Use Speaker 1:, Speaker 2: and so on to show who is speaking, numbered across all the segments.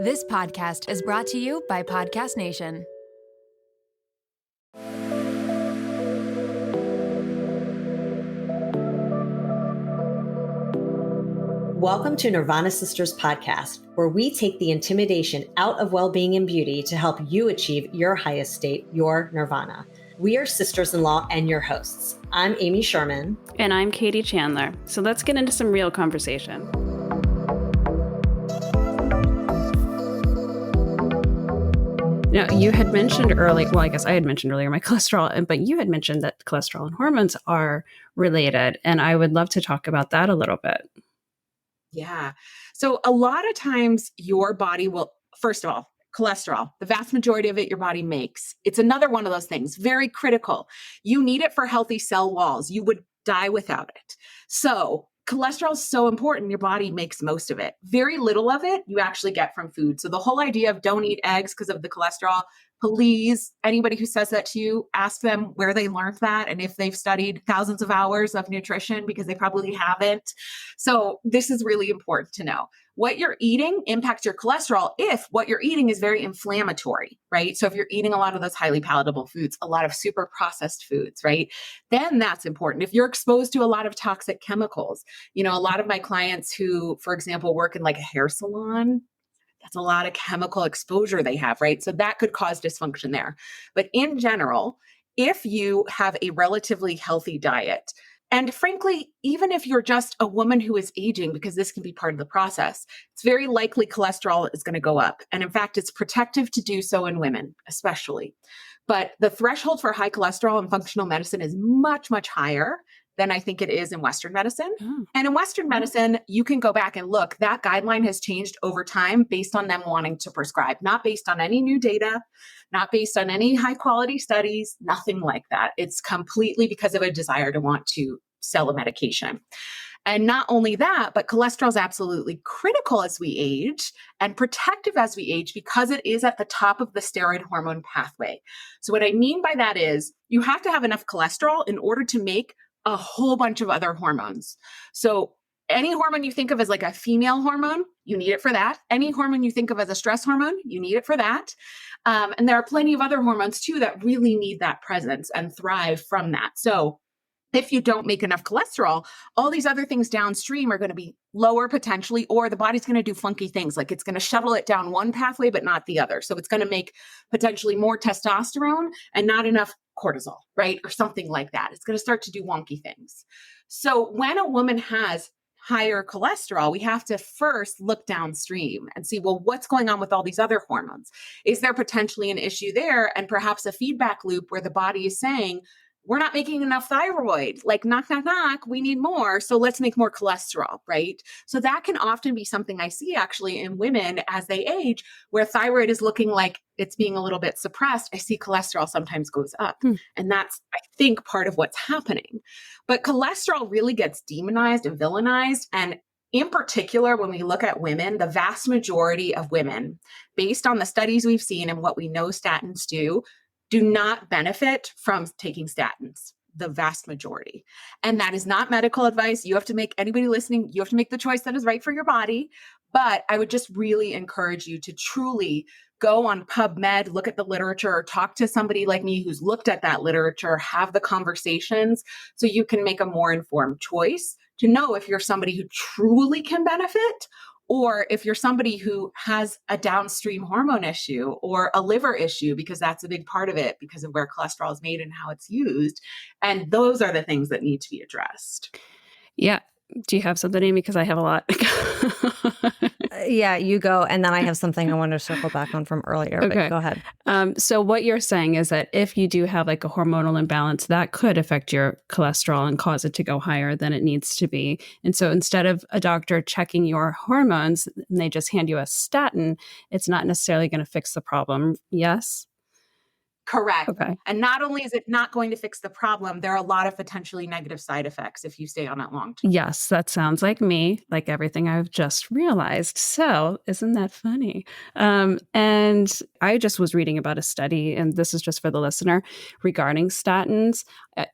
Speaker 1: This podcast is brought to you by Podcast Nation.
Speaker 2: Welcome to Nirvana Sisters podcast, where we take the intimidation out of well-being and beauty to help you achieve your highest state, your nirvana. We are sisters-in-law and your hosts. I'm Amy Sherman.
Speaker 3: And I'm Katie Chandler. So let's get into some real conversation. Now, you had mentioned earlier, well, I guess I had mentioned earlier my cholesterol, but you had mentioned that cholesterol and hormones are related. And I would love to talk about that a little bit.
Speaker 4: Yeah. So a lot of times your body will, first of all, cholesterol, the vast majority of it your body makes. It's another one of those things, very critical. You need it for healthy cell walls. You would die without it. So cholesterol is so important. Your body makes most of it. Very little of it you actually get from food. So the whole idea of don't eat eggs because of the cholesterol, please, anybody who says that to you, ask them where they learned that and if they've studied thousands of hours of nutrition, because they probably haven't. So this is really important to know. What you're eating impacts your cholesterol if what you're eating is very inflammatory, right? So if you're eating a lot of those highly palatable foods, a lot of super processed foods, right? Then that's important. If you're exposed to a lot of toxic chemicals, a lot of my clients who, for example, work in like a hair salon, that's a lot of chemical exposure they have, right? So that could cause dysfunction there. But in general, if you have a relatively healthy diet, and frankly, even if you're just a woman who is aging, because this can be part of the process, it's very likely cholesterol is going to go up. And in fact, it's protective to do so in women, especially. But the threshold for high cholesterol in functional medicine is much, much higher than I think it is in Western medicine. Oh. And in Western medicine, you can go back and look, that guideline has changed over time based on them wanting to prescribe, not based on any new data, not based on any high quality studies, nothing like that. It's completely because of a desire to want to sell a medication. And not only that, but cholesterol is absolutely critical as we age and protective as we age because it is at the top of the steroid hormone pathway. So what I mean by that is you have to have enough cholesterol in order to make a whole bunch of other hormones. So any hormone you think of as like a female hormone, you need it for that. Any hormone you think of as a stress hormone, you need it for that. And there are plenty of other hormones too that really need that presence and thrive from that. So if you don't make enough cholesterol, all these other things downstream are going to be lower potentially, or the body's going to do funky things. Like it's going to shuttle it down one pathway, but not the other. So it's going to make potentially more testosterone and not enough cortisol, right? Or something like that. It's going to start to do wonky things. So when a woman has higher cholesterol, we have to first look downstream and see, well, what's going on with all these other hormones? Is there potentially an issue there? And perhaps a feedback loop where the body is saying, we're not making enough thyroid, like knock, knock, knock, we need more. So let's make more cholesterol, right? So that can often be something I see actually in women as they age, where thyroid is looking like it's being a little bit suppressed. I see cholesterol sometimes goes up. And that's, I think, part of what's happening. But cholesterol really gets demonized and villainized. And in particular, when we look at women, the vast majority of women, based on the studies we've seen and what we know statins do not benefit from taking statins, the vast majority. And that is not medical advice. You have to make, anybody listening, you have to make the choice that is right for your body. But I would just really encourage you to truly go on PubMed, look at the literature, or talk to somebody like me who's looked at that literature, have the conversations so you can make a more informed choice to know if you're somebody who truly can benefit, or if you're somebody who has a downstream hormone issue or a liver issue, because that's a big part of it because of where cholesterol is made and how it's used. And those are the things that need to be addressed.
Speaker 3: Yeah. Do you have something, Amy? Because I have a lot.
Speaker 5: Yeah, you go. And then I have something I want to circle back on from earlier. Okay. But go ahead.
Speaker 3: So what you're saying is that if you do have like a hormonal imbalance, that could affect your cholesterol and cause it to go higher than it needs to be. And so instead of a doctor checking your hormones and they just hand you a statin, it's not necessarily going to fix the problem. Yes?
Speaker 4: Correct.
Speaker 3: Okay.
Speaker 4: And not only is it not going to fix the problem, there are a lot of potentially negative side effects if you stay on it long term.
Speaker 3: Yes, that sounds like me, like everything I've just realized. So isn't that funny? And I just was reading about a study, and this is just for the listener, regarding statins.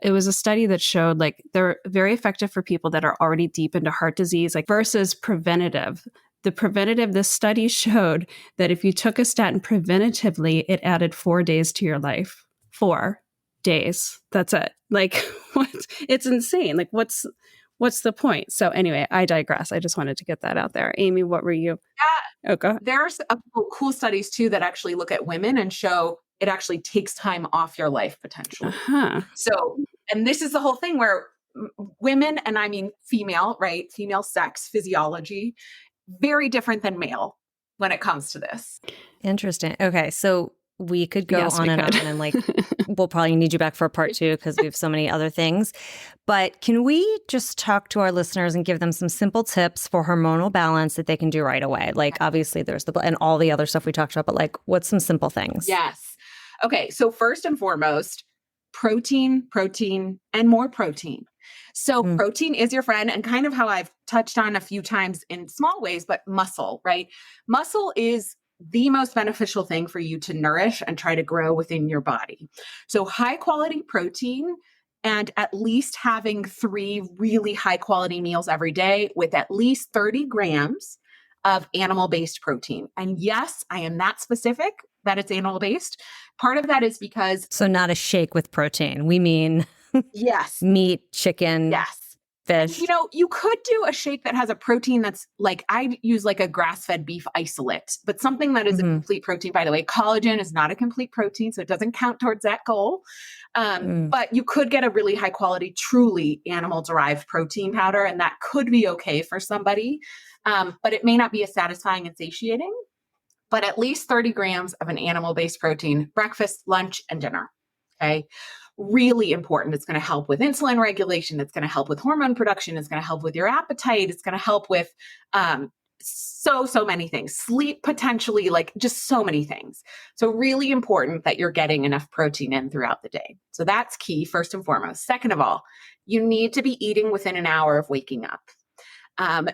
Speaker 3: It was a study that showed like they're very effective for people that are already deep into heart disease, like versus preventative. this study showed that if you took a statin preventatively, it added 4 days to your life. 4 days. That's it. Like, what? It's insane. Like, what's the point? So anyway, I digress. I just wanted to get that out there. Amy, what were you?
Speaker 4: Yeah.
Speaker 3: Oh, go ahead.
Speaker 4: There's a cool studies too that actually look at women and show it actually takes time off your life potentially. So, and this is the whole thing where women, and I mean female, right? Female sex physiology, very different than male when it comes to this.
Speaker 5: Interesting. Okay. So we could go
Speaker 3: Yes,
Speaker 5: on
Speaker 3: we
Speaker 5: and
Speaker 3: could.
Speaker 5: on, and like, we'll probably need you back for a part 2 because we have so many other things. But can we just talk to our listeners and give them some simple tips for hormonal balance that they can do right away? Like, obviously there's and all the other stuff we talked about, but like, what's some simple things?
Speaker 4: Yes. Okay. So first and foremost, protein, and more protein. So protein is your friend, and kind of how I've touched on a few times in small ways, but muscle, right? Muscle is the most beneficial thing for you to nourish and try to grow within your body. So high quality protein, and at least having 3 really high quality meals every day with at least 30 grams of animal-based protein. And yes, I am that specific that it's animal-based. Part of that is because...
Speaker 5: So not a shake with protein. We mean
Speaker 4: yes,
Speaker 5: meat, chicken,
Speaker 4: yes.
Speaker 5: fish.
Speaker 4: You know, you could do a shake that has a protein that's like, I use like a grass-fed beef isolate, but something that is a complete protein. By the way, collagen is not a complete protein, so it doesn't count towards that goal. But you could get a really high quality, truly animal-derived protein powder, and that could be okay for somebody. But it may not be as satisfying and satiating. But at least 30 grams of an animal-based protein, breakfast, lunch, and dinner. Okay. Really important. It's going to help with insulin regulation. It's going to help with hormone production. It's going to help with your appetite. It's going to help with so many things. Sleep potentially, like just so many things. So really important that you're getting enough protein in throughout the day. So that's key, first and foremost. Second of all, you need to be eating within an hour of waking up.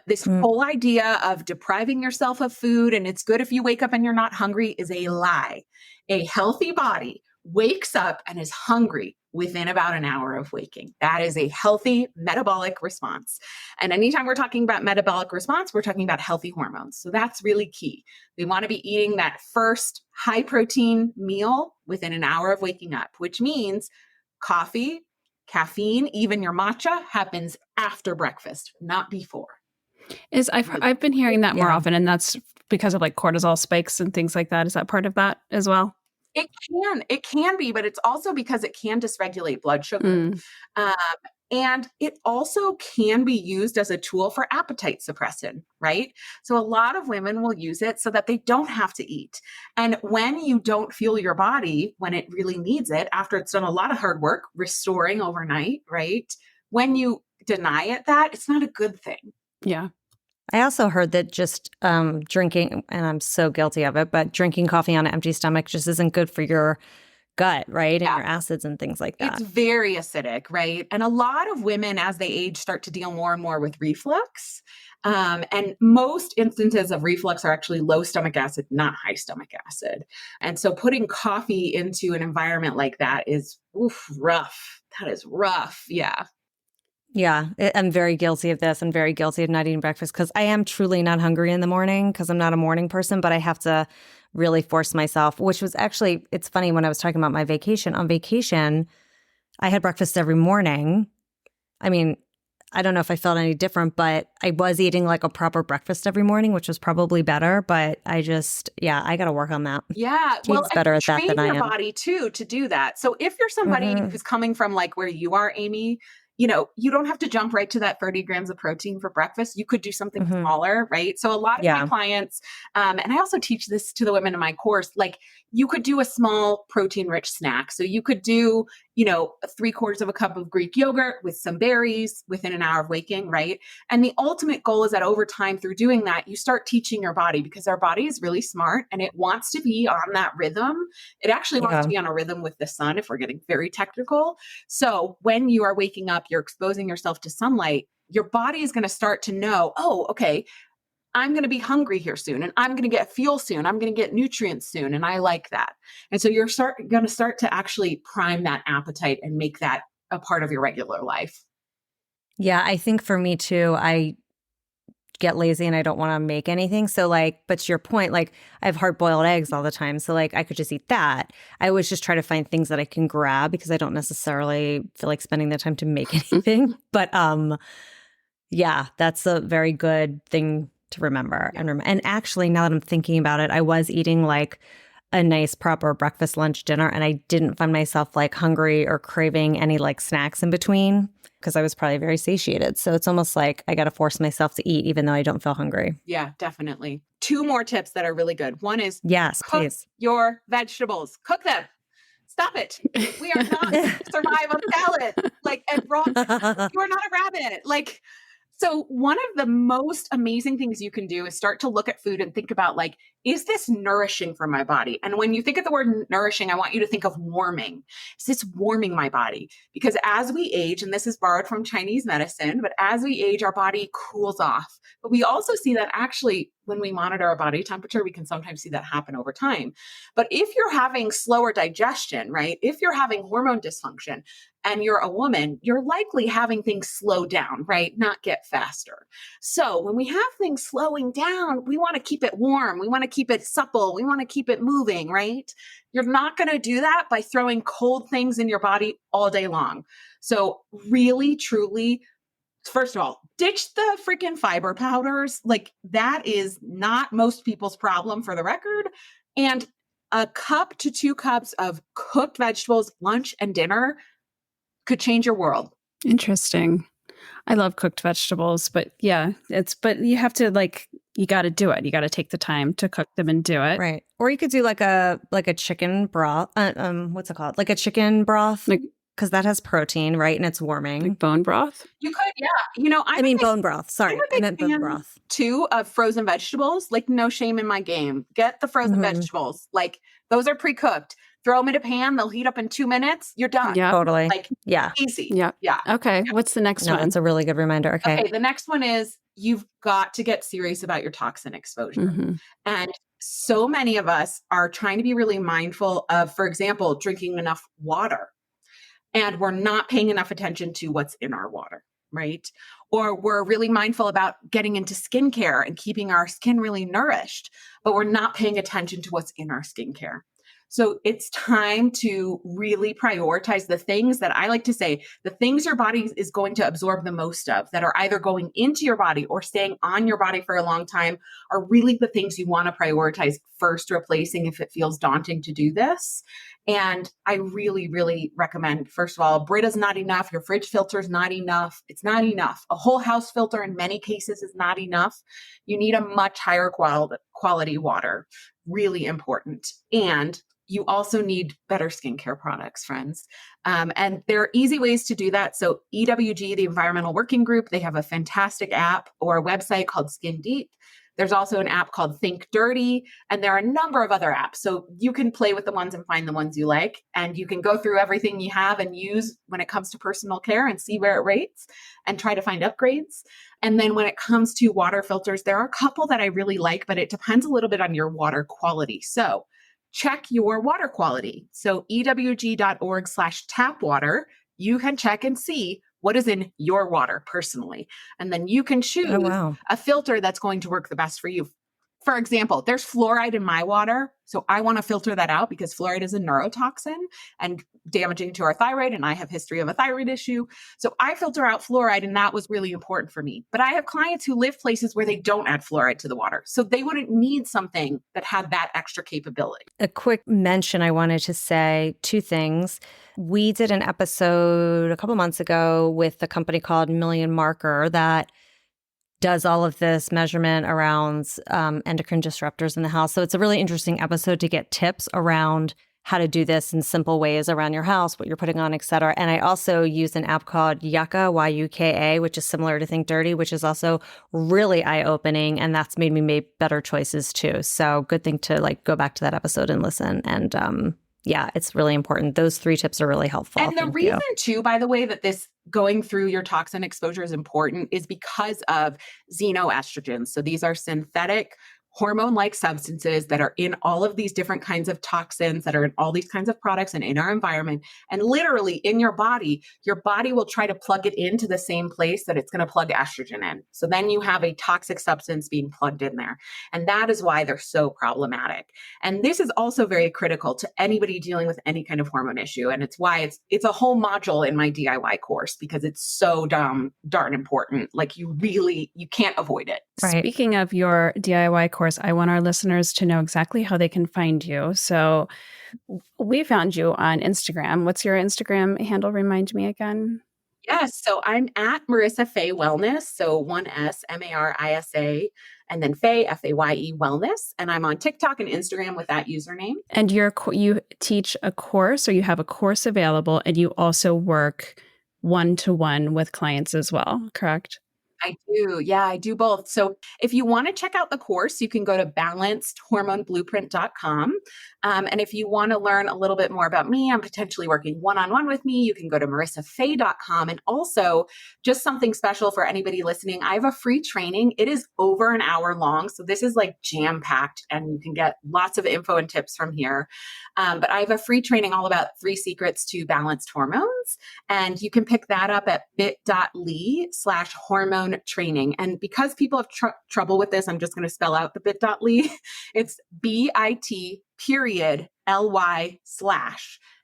Speaker 4: This whole idea of depriving yourself of food and it's good if you wake up and you're not hungry is a lie. A healthy body wakes up and is hungry within about an hour of waking. That is a healthy metabolic response. And anytime we're talking about metabolic response, we're talking about healthy hormones. So that's really key. We want to be eating that first high protein meal within an hour of waking up, which means coffee, caffeine, even your matcha happens after breakfast, not before.
Speaker 3: I've been hearing that more often, and that's because of like cortisol spikes and things like that. Is that part of that as well?
Speaker 4: It can be, but it's also because it can dysregulate blood sugar. And it also can be used as a tool for appetite suppression, right? So a lot of women will use it so that they don't have to eat. And when you don't fuel your body when it really needs it, after it's done a lot of hard work, restoring overnight, right? When you deny it that, it's not a good thing.
Speaker 3: Yeah.
Speaker 5: I also heard that just drinking, and I'm so guilty of it, but drinking coffee on an empty stomach just isn't good for your gut, right? And your acids and things like that.
Speaker 4: It's very acidic, right? And a lot of women, as they age, start to deal more and more with reflux. And most instances of reflux are actually low stomach acid, not high stomach acid. And so putting coffee into an environment like that is rough. That is rough. Yeah.
Speaker 5: Yeah, I'm very guilty of this. I'm very guilty of not eating breakfast because I am truly not hungry in the morning because I'm not a morning person, but I have to really force myself, which was actually, it's funny when I was talking about my vacation. On vacation, I had breakfast every morning. I mean, I don't know if I felt any different, but I was eating like a proper breakfast every morning, which was probably better. But I just, I got to work on that.
Speaker 4: Yeah.
Speaker 5: Kate's better at that than I am.
Speaker 4: Train your body too to do that. So if you're somebody who's coming from like where you are, Amy, you know, you don't have to jump right to that 30 grams of protein for breakfast. You could do something smaller, right? So a lot of my clients, and I also teach this to the women in my course, like you could do a small protein rich snack. So you could do, 3/4 of a cup of Greek yogurt with some berries within an hour of waking, right? And the ultimate goal is that over time through doing that, you start teaching your body because our body is really smart and it wants to be on that rhythm. It actually wants to be on a rhythm with the sun if we're getting very technical. So when you are waking up, you're exposing yourself to sunlight, your body is going to start to know, oh, okay, I'm going to be hungry here soon and I'm going to get fuel soon. I'm going to get nutrients soon. And I like that. And so you're going to start to actually prime that appetite and make that a part of your regular life.
Speaker 5: Yeah, I think for me too, I get lazy and I don't want to make anything. So like, but to your point, like I have hard boiled eggs all the time. So like I could just eat that. I always just try to find things that I can grab because I don't necessarily feel like spending the time to make anything. But yeah, that's a very good thing to remember. And actually, now that I'm thinking about it, I was eating like a nice proper breakfast, lunch, dinner, and I didn't find myself like hungry or craving any like snacks in between because I was probably very satiated. So it's almost like I got to force myself to eat even though I don't feel hungry.
Speaker 4: Yeah, definitely. 2 more tips that are really good. One is
Speaker 5: yes,
Speaker 4: cook
Speaker 5: please.
Speaker 4: your vegetables. Cook them. Stop it. We are not survive on salad. Like, and raw. You are not a rabbit. Like, so one of the most amazing things you can do is start to look at food and think about like, is this nourishing for my body? And when you think of the word nourishing, I want you to think of warming. Is this warming my body? Because as we age, and this is borrowed from Chinese medicine, but as we age, our body cools off. But we also see that actually when we monitor our body temperature, we can sometimes see that happen over time. But if you're having slower digestion, right? If you're having hormone dysfunction, and you're a woman, you're likely having things slow down, right? Not get faster. So when we have things slowing down, we want to keep it warm. We want to keep it supple. We want to keep it moving, right? You're not going to do that by throwing cold things in your body all day long. So really, truly, first of all, ditch the freaking fiber powders. Like that is not most people's problem for the record. And a cup to 2 cups of cooked vegetables, lunch and dinner could change your world.
Speaker 3: Interesting. I love cooked vegetables, but yeah, but you have to like, you got to do it. You got to take the time to cook them and do it.
Speaker 5: Right. Or you could do like a chicken broth. What's it called? Like a chicken broth. Because that has protein, right? And it's warming.
Speaker 3: Like bone broth?
Speaker 4: You could, yeah. You know,
Speaker 5: I mean bone broth. Sorry. I meant bone broth.
Speaker 4: Too, of frozen vegetables. Like no shame in my game. Get the frozen vegetables. Like those are pre-cooked. Throw them in a pan. They'll heat up in 2 minutes. You're done.
Speaker 3: Yeah.
Speaker 5: Totally.
Speaker 4: Like easy.
Speaker 3: Yeah.
Speaker 4: Yeah.
Speaker 3: Okay. What's the next one?
Speaker 5: That's a really good reminder. Okay.
Speaker 4: The next one is you've got to get serious about your toxin exposure.
Speaker 3: Mm-hmm.
Speaker 4: And so many of us are trying to be really mindful of, for example, drinking enough water. And we're not paying enough attention to what's in our water, right? Or we're really mindful about getting into skincare and keeping our skin really nourished, but we're not paying attention to what's in our skincare. So it's time to really prioritize the things that I like to say, the things your body is going to absorb the most of that are either going into your body or staying on your body for a long time are really the things you want to prioritize first, replacing if it feels daunting to do this. And I really, really recommend, first of all, Brita's not enough. Your fridge filter is not enough. It's not enough. A whole house filter in many cases is not enough. You need a much higher quality water. Really important. And you also need better skincare products, friends. And there are easy ways to do that. So EWG, the Environmental Working Group, they have a fantastic app or a website called Skin Deep. There's also an app called Think Dirty, and there are a number of other apps. So you can play with the ones and find the ones you like, and you can go through everything you have and use when it comes to personal care and see where it rates and try to find upgrades. And then when it comes to water filters, there are a couple that I really like, but it depends a little bit on your water quality. So check your water quality. So ewg.org/tapwater, you can check and see what is in your water personally. And then you can choose a filter that's going to work the best for you. For example, there's fluoride in my water. So I want to filter that out because fluoride is a neurotoxin and damaging to our thyroid. And I have history of a thyroid issue. So I filter out fluoride, and that was really important for me. But I have clients who live places where they don't add fluoride to the water. So they wouldn't need something that had that extra capability.
Speaker 5: A quick mention, I wanted to say 2 things. We did an episode a couple months ago with a company called Million Marker that does all of this measurement around endocrine disruptors in the house. So it's a really interesting episode to get tips around how to do this in simple ways around your house, what you're putting on, et cetera. And I also use an app called Yuka, Y-U-K-A, which is similar to Think Dirty, which is also really eye-opening. And that's made me make better choices too. So good thing to like go back to that episode and listen. And yeah, it's really important. Those 3 tips are really helpful.
Speaker 4: And the reason too, by the way, that this going through your toxin exposure is important is because of xenoestrogens. So these are synthetic hormone-like substances that are in all of these different kinds of toxins that are in all these kinds of products and in our environment. And literally in your body will try to plug it into the same place that it's going to plug estrogen in. So then you have a toxic substance being plugged in there. And that is why they're so problematic. And this is also very critical to anybody dealing with any kind of hormone issue. And it's why it's a whole module in my DIY course, because it's so darn important. Like you can't avoid it.
Speaker 5: Right.
Speaker 3: Speaking of your DIY course, I want our listeners to know exactly how they can find you. So we found you on Instagram. What's your Instagram handle? Remind me again.
Speaker 4: Yes. So I'm at Marisa Faye Wellness. So 1 S, Marisa, and then Faye, Faye Wellness. And I'm on TikTok and Instagram with that username.
Speaker 3: And you teach a course, or you have a course available, and you also work one-to-one with clients as well, correct?
Speaker 4: I do. Yeah, I do both. So if you want to check out the course, you can go to balancedhormoneblueprint.com. And if you want to learn a little bit more about me, I'm potentially working one-on-one with me, you can go to marisafaye.com. And also, just something special for anybody listening, I have a free training. It is over an hour long. So this is like jam-packed, and you can get lots of info and tips from here. But I have a free training all about 3 secrets to balanced hormones. And you can pick that up at bit.ly/hormone training. And because people have trouble with this, I'm just going to spell out the bit.ly. It's bit.ly/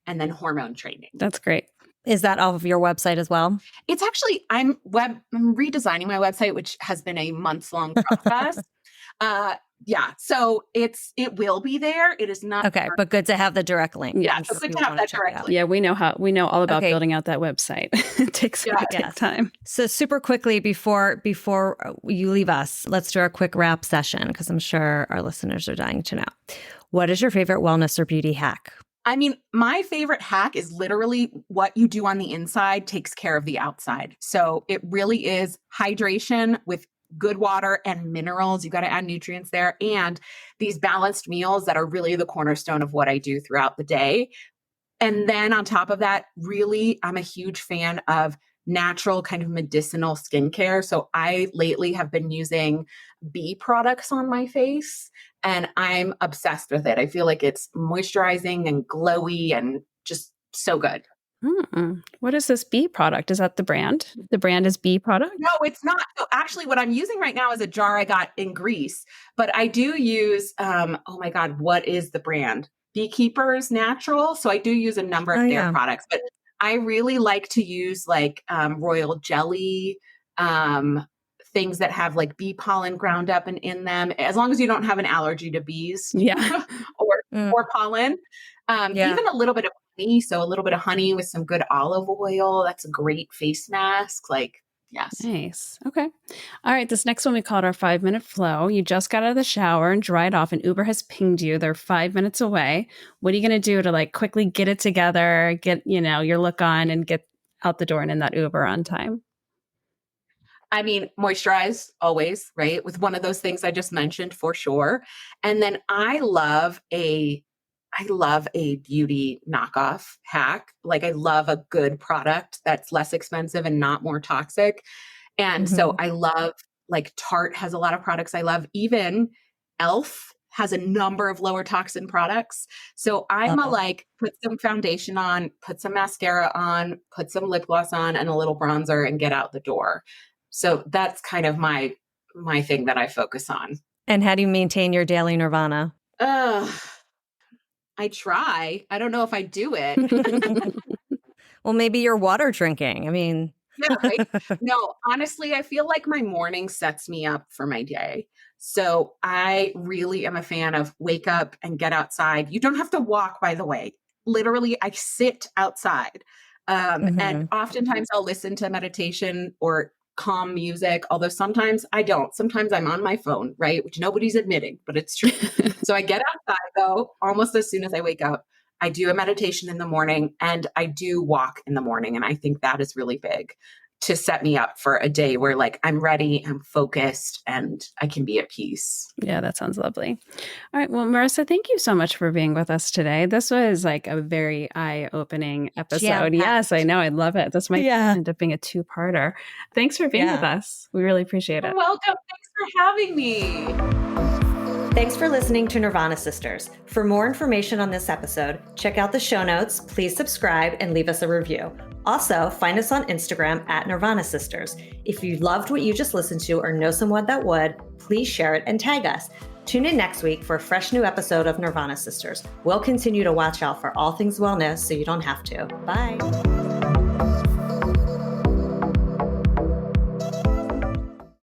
Speaker 4: and then hormone training.
Speaker 3: That's great.
Speaker 5: Is that off of your website as well?
Speaker 4: It's actually, I'm redesigning my website, which has been a months-long process. Yeah. So it will be there. It is not.
Speaker 5: Okay. But good to have the direct link.
Speaker 4: Yeah. So good to have that direct link.
Speaker 3: Yeah. We know all about building out that website. It takes time.
Speaker 5: So super quickly before you leave us, let's do our quick wrap session, because I'm sure our listeners are dying to know. What is your favorite wellness or beauty hack?
Speaker 4: I mean, my favorite hack is literally what you do on the inside takes care of the outside. So it really is hydration with good water and minerals. You got to add nutrients there, and these balanced meals that are really the cornerstone of what I do throughout the day. And then on top of that, really, I'm a huge fan of natural kind of medicinal skincare. So I lately have been using bee products on my face, and I'm obsessed with it. I feel like it's moisturizing and glowy and just so good.
Speaker 3: What is this bee product? Is that the brand? The brand is bee product?
Speaker 4: No, it's not. So actually what I'm using right now is a jar I got in Greece, but I do use, oh my God, what is the brand? Beekeepers Natural. So I do use a number of their products, but I really like to use like royal jelly, things that have like bee pollen ground up and in them, as long as you don't have an allergy to bees or pollen. Even a little bit of honey. So a little bit of honey with some good olive oil. That's a great face mask. Like, yes.
Speaker 3: Nice. Okay. All right. This next one, we called our 5-minute flow. You just got out of the shower and dried off, and Uber has pinged you. They're 5 minutes away. What are you going to do to like quickly get it together, get, your look on, and get out the door and in that Uber on time?
Speaker 4: I mean, moisturize always, right? With one of those things I just mentioned for sure. And then I love a beauty knockoff hack. Like I love a good product that's less expensive and not more toxic. And so I love, like Tarte has a lot of products I love. Even e.l.f. has a number of lower toxin products. So I'm put some foundation on, put some mascara on, put some lip gloss on and a little bronzer and get out the door. So that's kind of my thing that I focus on.
Speaker 5: And how do you maintain your daily nirvana?
Speaker 4: I try. I don't know if I do it.
Speaker 5: Well, maybe you're water drinking. I mean,
Speaker 4: yeah, right. No, honestly, I feel like my morning sets me up for my day. So I really am a fan of wake up and get outside. You don't have to walk, by the way. Literally, I sit outside. And oftentimes I'll listen to meditation or calm music, although sometimes I don't. Sometimes I'm on my phone, right? Which nobody's admitting, but it's true. So I get outside though, almost as soon as I wake up. I do a meditation in the morning and I do walk in the morning. And I think that is really big to set me up for a day where like I'm ready, I'm focused, and I can be at peace.
Speaker 3: Yeah, that sounds lovely. All right. Well, Marisa, thank you so much for being with us today. This was like a very eye-opening episode. Yes, I know. I love it. This might end up being a 2-parter. Thanks for being with us. We really appreciate it.
Speaker 4: You're welcome. Thanks for having me.
Speaker 2: Thanks for listening to Nirvana Sisters. For more information on this episode, check out the show notes, please subscribe, and leave us a review. Also, find us on Instagram at Nirvana Sisters. If you loved what you just listened to or know someone that would, please share it and tag us. Tune in next week for a fresh new episode of Nirvana Sisters. We'll continue to watch out for all things wellness so you don't have to. Bye.